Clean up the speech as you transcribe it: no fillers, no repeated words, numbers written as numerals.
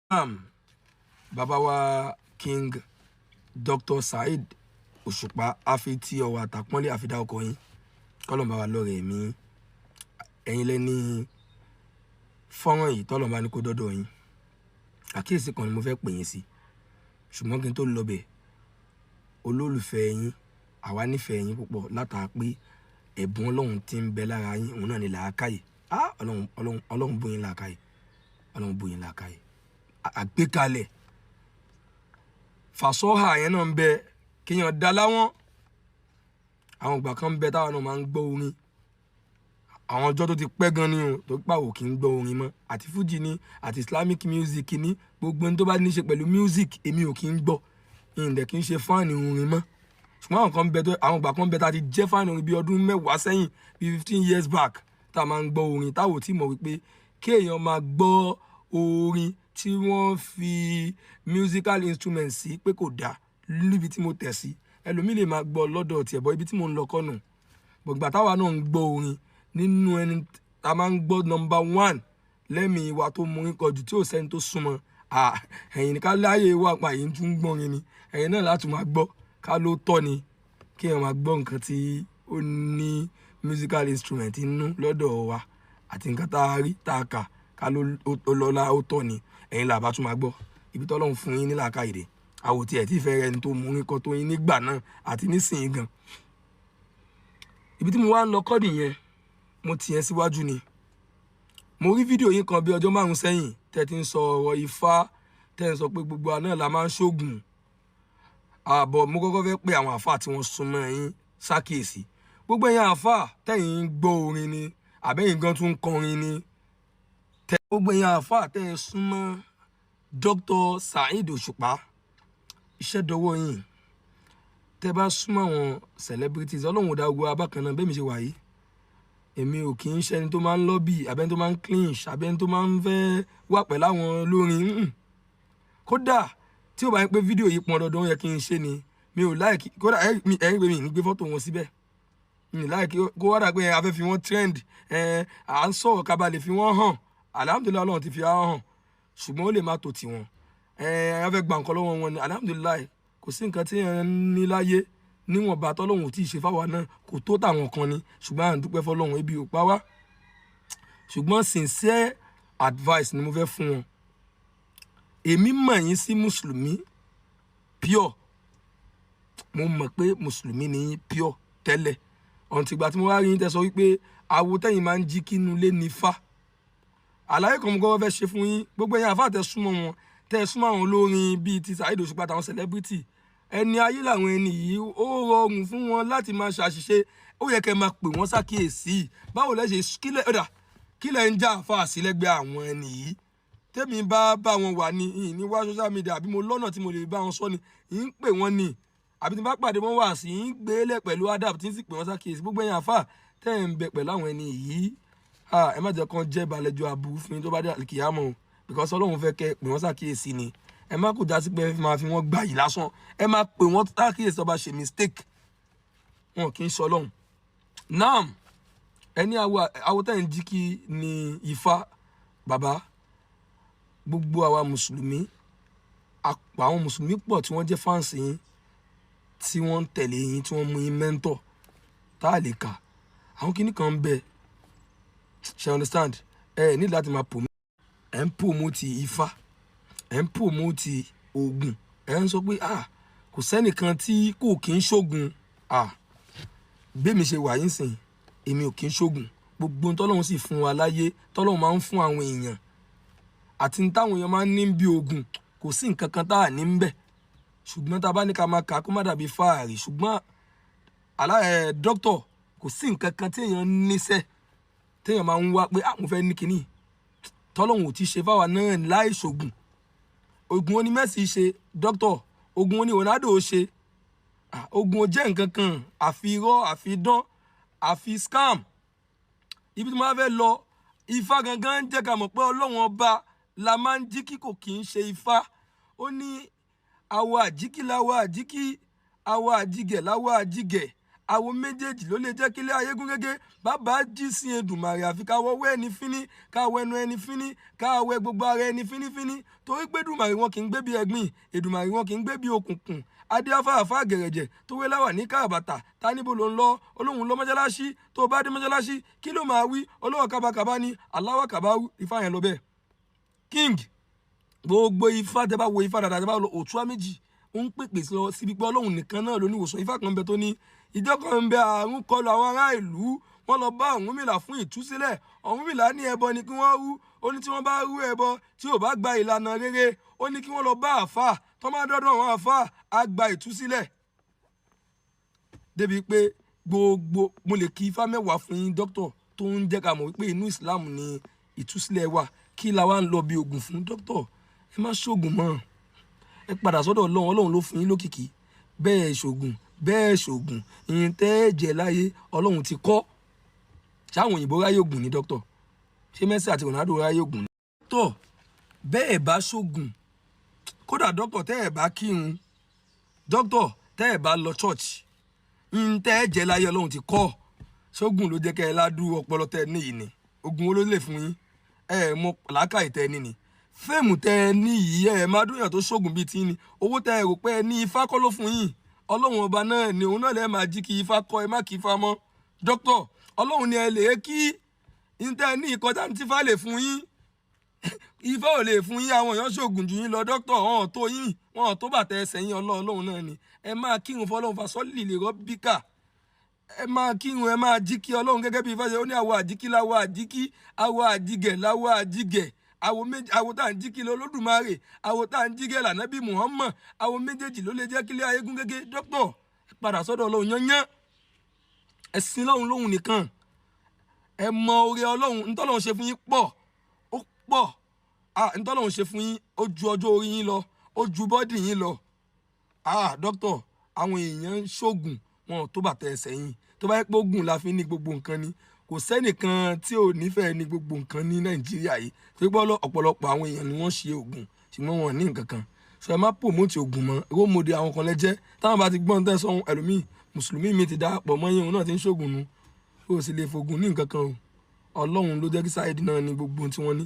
bàbá wa King Dr. Saheed Òṣùpá àfi tí ọwọ́ àtàpọ́nlé àfidá ọkọ yín kọ́lọ́mbà wa lọ́rẹ̀ mi ẹ̀yin lẹ́ni fọ́nrán yìí tọ́lọ́mbà ní kó dọ́dọ̀ yín àkíyèsí kan ni mo fẹ́ pè yín sí ṣùgbọ́n kí n tó lọ bẹ̀ olólùfẹ́ yín àwa nífẹ̀ẹ́ yín púpọ̀ látara pé ẹ̀bùn Ọlọ́run tí ń bẹ lára yín òun náà ni làákàyè Ọlọ́run bóyin làákàyè Ọlọ́run bóyin làákàyè àgbékalẹ̀ fàṣọ́hà yẹn náà ń bẹ kéèyàn dá láwọn àwọn ìgbà kan ń bẹ táwọn náà máa ń gbọ́ orin àwọn ọjọ́ tó ti pẹ́ gan ni o tó pàwò kí ń gbọ́ orin mọ́ àti fújì ni àti islamic music ni gbogbo ẹni tó bá ní í ṣe pẹ̀lú music èmi ò kí ń gbọ́ ìyìndẹ̀ kí ń ṣe fáànì orin mọ́ ṣùgbọ́n àwọn kan ń bẹ tó àwọn ìgbà kan ń bẹ tá a ti jẹ́ fáànì orin bíi ọdún 10 sẹ́yìn bíi 15 years back tá a máa ń gbọ́ orin táwọn ò tí mọ̀ wípé kéèyàn máa gbọ́ orin tí wọ́n fi musical instruments sí pé kò dáa níbi tí mo tẹ̀ sí ẹlòmíì lè máa gbọ́ lọ́dọ̀ tiẹ̀ bọ́ ibi tí mo ń lọ kọ́nù gbọ̀ngbà táwa náà ń gbọ́ orin nínú ẹni tá a máa ń gbọ́ number 1 lẹ́mìí wa tó mú orin kọjú tí ò sẹ́ni tó súnmọ́ ẹ̀yin ní ká láyé wà pa èyí tún ń gbọ́ orin ni ẹ̀yin náà láti máa gbọ́ ká ló tọ́ ni kí èèyàn máa gbọ́ nǹkan tí ó ní musical instrument inú lọ́dọ̀ wa àti nǹkan tá a rí tá a kà ká ló lọ́la ó tọ́ ni ẹ̀yin là bá tún máa gbọ́ ibi tọ́lọ́run fún yín ní làákàyè àwò tí ẹ̀ tí fẹ́ rẹni tó mú orin kan tó yín nígbà náà àti nísìnyí gan ibi tí mo wá ń lọ kọ́ nìyẹn mo tì yẹn síwájú ni mo rí fídíò yín kan bí ọjọ́ 5 sẹ́yìn tẹ́ ti ń sọ ọ̀rọ̀ ifá tẹ́ ń sọ pé gbogbo àná la máa ń ṣoògùn àbọ̀ mo kọ́kọ́ fẹ́ pé àwọn àfáà tí wọ́n súnmọ́ yín ṣàkíyèsí gbogbo ẹ̀yin àfáà tẹ́yìn ń gbọ́ orin ni àbẹ́yìn gan tún ń kọrin ni gbogbo ẹ̀yin àfáà tẹ́ ẹ súnmọ́ Dr. Saheed Òṣùpá iṣẹ́ dọwọ́ yín tẹ́ bá súnmọ́ àwọn celebrities Ọlọ́run ò dá gbogbo abákan náà bẹ́ẹ̀ mi ṣe wà yìí èmi ò kì í ṣe ẹni tó máa ń lọ́bì àbẹ́ni tó máa ń clinch àbẹ́ni tó máa ń fẹ́ wà pẹ̀lú àwọn olórin kódà tí ó bá ń pé fídíò yìí pọn dandan yẹ kí n ṣe ni mi ò láìkí kódà ẹ̀rín pé mi ní gbé fọ́tò wọn síbẹ̀ mi láìkí kó wá dà pé a fẹ́ fi wọ́n trend à ń sọ̀rọ̀ ká bá lè fi wọ́n hàn alhamdulilayi Ọlọ́run ti fi hàn ṣùgbọ́n ó lè má tó tiwọn a fẹ́ gba nǹkan lọ́wọ́ wọn ni alhamdulilayi kò sí nǹkan tí ẹ ń ní láyé níwọ̀nba tọ́lọ́run ò tí ì ṣe fáwa náà kò tó tàwọn kan ni ṣùgbọ́n à ń dúpẹ́ fọlọ́run ebi ò pa wá ṣùgbọ́n sincere advice ni mo fẹ́ fún wọn èmi mọ̀ yín sí mùsùlùmí pure mo mọ̀ pé mùsùlùmí ni yín pure tẹ́lẹ̀ ọ̀ǹtìgbà tí mo wá rí yín tẹ́ sọ wípé awo tẹ́yìn máa ń jí kínú lé ní fá àlàyé kan mo kọ́ fẹ́ ṣe fún yín gbogbo ẹ̀yin àfáà tẹ́ súnmọ́ wọn tẹ́ súnmọ́ àwọn olórin bíi ti Saheed Òṣùpá àtàwọn celebrity ẹni ayé làwọn ẹni yìí ó rọrùn fún wọn láti máa ṣàṣìṣe ó yẹ kẹ́ máa pè wọ́n ṣàkíyèsí báwo lẹ ṣe kílẹ̀ ń já àfáà sí lẹ́gbẹ̀ẹ́ àwọn ẹni yìí tẹ́mi bá wọn wà ní ní wá social media àbí mo lọ́nà tí mo lè bá wọn sọ ni ń pè wọ́n ni àbí tí n bá pàdé wọn wà sí ń gbélé pẹ̀lú adab tí ń sì pè wọ́n ṣàkíyèsí gbogbo ẹ̀yin àfáà tẹ́ ń bẹ pẹ̀lú àwọn ẹni yìí ẹ má jẹ́ kán jẹ́ ìbàlẹ̀jọ àbúrú fún yín tó bá dé àlìkìyámọ̀ o because Ọlọ́run fẹ́ kẹ́ pè wọ́n ṣàkíyèsí ni ẹ má kó jásí pé máa fi wọ́n gbà yìí lásán ẹ má pè wọ́n ṣàkíyèsí tó bá ṣe mistake wọn kì í sọ Ọlọ́run náà ẹni àwọ̀ tẹ́ ń jí kí ni Ifá bàbá gbogbo àwa mùsùlùmí àwọn mùsùlùmí pọ̀ tí wọ́n jẹ́ fáǹsì yín tí wọ́n ń tẹ̀lé yín tí wọ́n mú yín mẹ́ńtọ̀ tá a lè kà àwọn kinní kan ń bẹ ṣe understand ní láti máa promote Ifá ń promote Ògún ń sọ pé kò sẹ́nìkan tí kò kí ń ṣògùn bẹ́ẹ̀mi ṣe wà yín sìn èmi ò kí ń ṣògùn gbogbo tọ́lọ́run sì fún wa láyé tọ́lọ́run máa ń fún àwọn èèyàn àti táwọn èèyàn máa ń ní bí Ògùn kò sí nǹkan kan tá à ní ń bẹ̀ ṣùgbọ́n tá a bá ní ká máa kà á kó má dàbí fáàrí ṣùgbọ́n dókítọ̀ kò sí nǹkan kan tí èèyàn níṣẹ́ téèyàn máa ń wá pé mo fẹ́ ní kinní tọ́lọ́run ò ti ṣe fáwa náà láì ṣògùn Ògùn oní Messi ṣe dókítọ̀ Ògùn oní Ronaldo ṣe Ògùn ò jẹ́ nǹkan kan àfi irọ́ àfi dán àfi scam ibi tí mo bá fẹ́ lọ Ifá gangan ń jẹ́ ká mọ̀ pé Ọlọ́run ọba la máa ń jí kí kò kì í ṣe Ifá ó ní àwọ̀ àjíkí láwọ̀ àjíkí àwọ̀ àjígẹ̀ láwọ̀ àjígẹ̀ àwọn méjèèjì ló lè jẹ́ kílé ayé gún gẹ́gẹ́. Bàbá jí sí Èdùmàrè àfi ká wọ́wọ́ ẹni fíní, ká wọ ẹnu ẹni fíní, ká wẹ gbogbo ara ẹni fínífíní. Torí pé Èdùmàrè wọn kì í gbé bí ẹ̀gbin, Èdùmàrè wọn kì í gbé bí òkùnkùn. Adé afáàfá gẹ̀rẹ̀jẹ̀ tó wé láwà ní káàbàtà ta níbo ló ń lọ, olóhùn lọ mọ́ṣáláṣí, tó bá dé mọ́ṣáláṣí kí ló máa wí, olówó kábàkàbá ni Allahu Akbar, Ifá yẹn lọ bẹ́ẹ̀. King gbogbo Ifá tẹ́ bá wo Ifá dáadáa tẹ́ bá lọ òtúá méjì ó ń pèpè lọ síbi pé Ọlọ́run nìkan náà ló ní ìwòsàn. Ifá kan ń bẹ tó ní ìjọ kan ń bẹ àrùn kọlù àwọn ará ìlú, wọ́n lọ bá Ọ̀rúnmìlà fún ìtúsílẹ̀. Ọ̀rúnmìlà ní ẹbọ ni kí wọ́n rú, ó ní tí wọ́n bá rú ẹbọ tí ò bá gba ìlànà rere, ó ní kí wọ́n lọ bá àfáà, tó máa dọ́dọ̀ àwọn àfáà á gba ìtúsílẹ̀. Débi pé gbogbo mo lè kí Ifá mẹ́wàá fún yín dókítà tó ń jẹ́ ká mọ̀ wípé inú Islam ni ìtúsílẹ̀ wà. Kí la wá ń lọ bí oògùn fún dókítà? Ẹ má ṣoògùn mọ́, ẹ padà sọ́dọ̀ Ọlọ́run. Ọlọ́run ló fún yín lókìkí. Bẹ́ẹ̀ ṣoògùn bẹ́ẹ̀ ṣoògùn, ìyẹn tẹ́ ẹ jẹ láyé Ọlọ́run ti kọ́. Ṣáwọn òyìnbó ráyè ògùn ní dókítà? Ṣé Messi àti Ronaldo ráyè ògùn ní? Dókítà bẹ́ẹ̀ bá ṣoògùn, kódà dókítà tẹ́ ẹ bá kírun, dókítà tẹ́ ẹ bá lọ church, ìyẹn tẹ́ ẹ jẹ láyé Ọlọ́run ti kọ́. Ṣóògùn ló jẹ́ kẹ́ ẹ ládùú ọpọlọ tẹ́ ẹ ní yìí ni? Ògùn wo ló lè fún yín? Ẹ mọ làákàyè tẹ́ ẹ ní ni? Fẹ́ẹ̀mù tẹ́ ẹ ní yìí ẹ má dúnyàn tó ṣoògùn bíi tí ní. Owó tẹ́ ẹ rò pé ẹ ní Ifá kọ́ ló fún yín. Ọlọ́run ọba náà ni òun náà lè máa jí kí Ifá kọ́, ẹ má kí Ifá mọ́. Dókítà Ọlọ́run ni ẹ lè kí, ìtẹ́ ẹ ní ìkọjá ní tífá lè fún yín. Ifá ò lè fún yín, àwọn èèyàn ṣoògùn jù yín lọ. Dókítà wọn ò tó yín, wọn ò tó bàtà ẹsẹ̀ yín. Ọlọ́run náà ni ẹ máa kírun fọlọ́run fasọ́lì lè rọ́ bíkà. Ẹ máa kírun, ẹ máa jí kí Ọlọ́run gẹ́gẹ́ bí Ifá ṣe ó ní àwọ̀ àjíkí láwọ̀ àjíkí, àwọ̀ àjígẹ̀ láwọ̀ àjígẹ̀. Àwọ̀ méjì, àwọ̀ tá à ń jí kí l'Olódùmarè, àwọ̀ tá à ń jí gẹ̀ l'Ànábì Muhammad. Àwọ̀ méjèèjì ló lè jẹ́ kílé ayé gún gẹ́gẹ́. Dókítà ẹ padà sọ́dọ̀ Ọlọ́run yányán, ẹ sin Ọlọ́run lóhun nìkan. Ẹ mọ oore Ọlọ́run, ntọ́lọ́run ṣe fún yín pọ̀, ó pọ̀. Ntọ́lọ́run ṣe fún yín ó ju ọjọ́ orí yín lọ, ó ju bọ́dì yín lọ. Dókítà àwọn èèyàn ń ṣoògùn, wọn ò tó bàtà ẹsẹ̀ yín. Tó bá yẹ pé oògùn la fi ní gbogbo nǹkan ni, kò sẹ́nìkan tí ò nífẹ̀ẹ́ ní gbogbo nǹkan ní Nàìjíríà yìí. Tó gbọ́ ọ̀pọ̀lọpọ̀ àwọn èèyàn ni wọ́n ṣe oògùn ṣùgbọ́n wọn ò ní nǹkan kan. Ṣé ẹ má promote oògùn mọ́? Owó mòde àwọn kan lẹ́jẹ́ táwọn bá ti gbọ́n tẹ́ sọ́hun ẹlòmíì mùsùlùmí mi ti darapọ̀ mọ́ yín, òun náà ti ń ṣoògùn nu. Ó sì lè fògùn ní nǹkan kan o. Ọlọ́run ló jẹ́ kí Saheed náà ní gbogbo ohun tí wọ́n ní.